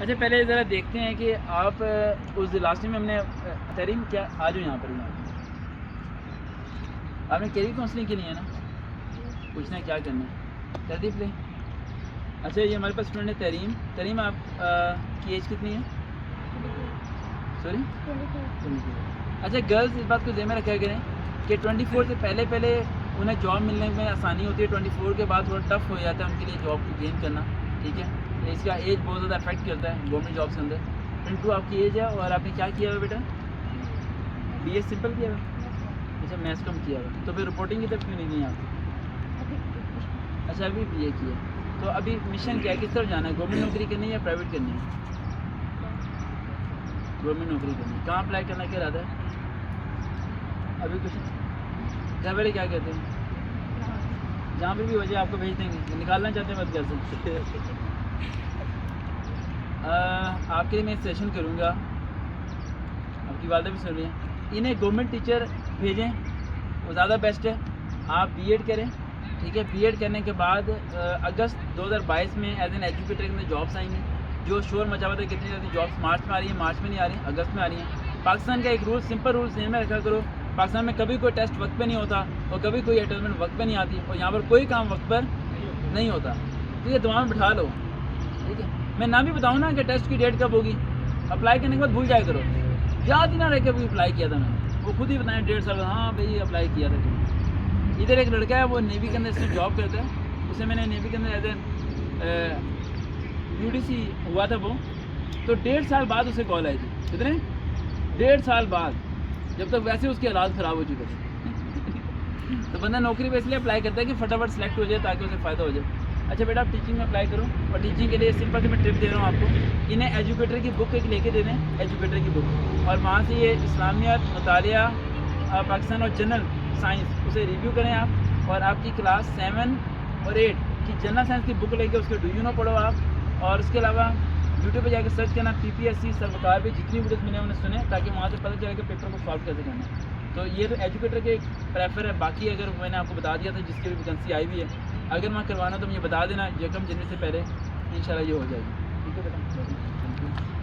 اچھا پہلے ذرا دیکھتے ہیں کہ آپ اس لاسٹ میں ہم نے تحریم کیا آ جاؤ یہاں پر آپ نے کیریئر کاؤنسلنگ کے لیے ہے نا پوچھنا ہے کیا کرنا ہے تردیف لیں. اچھا یہ ہمارے پاس اسٹوڈنٹ ہے تحریم آپ کی ایج کتنی ہے سوری؟ اچھا گرلز اس بات کو ذہن میں رکھا کریں کہ 24 سے پہلے انہیں جاب ملنے میں آسانی ہوتی ہے, 24 کے بعد تھوڑا ٹف ہو جاتا ہے ان کے لیے جاب کو گین کرنا, ٹھیک ہے. اس کا ایج بہت زیادہ افیکٹ کرتا ہے گورنمنٹ جابس کے اندر. 22 آپ کی ایج ہے اور آپ نے کیا کیا ہوا بیٹا؟ بی اے سمپل کیا ہوا؟ اچھا میتھس کم کیا ہوا, تو پھر رپورٹنگ کی طرف کیوں نہیں گئی آپ؟ اچھا ابھی بی اے کیا, تو ابھی مشن کیا ہے, کس طرف جانا ہے, گورنمنٹ نوکری کرنی ہے یا پرائیویٹ کرنی ہے؟ گورنمنٹ نوکری کرنی ہے. کہاں اپلائی کرنا کیا ارادہ ہے ابھی کچھ گھر والے کیا کہتے ہیں؟ جہاں پہ بھی ہو جائے آپ کو بھیج دیں گے, نکالنا چاہتے ہیں مت کر سکتے. آپ کے لیے میں سیشن کروں گا, آپ کی والدہ بھی سن رہی ہیں, انہیں گورنمنٹ ٹیچر بھیجیں وہ زیادہ بیسٹ ہے. آپ بی ایڈ کریں, ٹھیک ہے. بی ایڈ کرنے کے بعد اگست 2022 میں ایز این ایجوکیٹر کے اندر جابس آئیں گی. جو شور مچا ہوا تھا کتنی زیادہ جابس مارچ میں آ رہی ہیں, مارچ میں نہیں آ رہی ہیں, اگست میں آ رہی ہیں. پاکستان کا ایک رول, سمپل رول ذہن میں رکھا کرو, پاکستان میں کبھی کوئی ٹیسٹ وقت پہ نہیں ہوتا اور کبھی کوئی ایڈورٹائزمنٹ وقت پہ نہیں آتی, اور یہاں پر کوئی کام وقت پر نہیں ہوتا. ٹھیک ہے, دماغ میں بٹھا لو, ٹھیک ہے. میں نہ بھی بتاؤں نا کہ ٹیسٹ کی ڈیٹ کب ہوگی, اپلائی کرنے کے بعد بھول جایا کرو, یاد ہی نہ رہے کہ ابھی اپلائی کیا تھا میں نے, وہ خود ہی بتائیں 1.5 سال ہاں بھائی اپلائی کیا تھا. ادھر ایک لڑکا ہے وہ نیوی کے اندر اس میں جاب کرتا ہے, اسے میں نے نیوی کے اندر as an U D C ہوا تھا وہ, تو 1.5 سال بعد اسے کال آئی تھی. کتنے 1.5 سال بعد, جب تک ویسے اس کے حالات خراب ہو چکے تھے. تو بندہ نوکری پہ اس لیے اپلائی کرتا ہے کہ فٹافٹ سلیکٹ ہو جائے تاکہ اسے فائدہ ہو جائے. اچھا بیٹا آپ ٹیچنگ میں اپلائی کرو, اور ٹیچنگ کے لیے سمپل سے میں ٹپ دے رہا ہوں آپ کو, انہیں ایجوکیٹر کی بک ایک لے کے دے دیں, ایجوکیٹر کی بک, اور وہاں سے یہ اسلامیات, مطالعہ پاکستان اور جنرل سائنس اسے ریویو کریں آپ, اور آپ کی کلاس 7 اور 8 کی جنرل سائنس کی بک لے کے اس کے ڈو یو نو پڑھو آپ. اور اس کے علاوہ یوٹیوب پہ جا کے سرچ کرنا PPSC سروکار پہ جتنی ویڈیوز میں نے انہیں سنے, تاکہ وہاں سے پتہ چلے کہ پیپر کو سالو کیسے کرنا ہے. تو یہ تو ایجوکیٹر کے پریفر ہے. باقی اگر میں نے آپ کو بتا دیا تھا جس کی بھی ویکنسی آئی ہوئی ہے, اگر وہاں کروانا تو مجھے بتا دینا 1 جنوری سے پہلے, انشاءاللہ یہ ہو جائے گی. ٹھیک ہے بیٹا.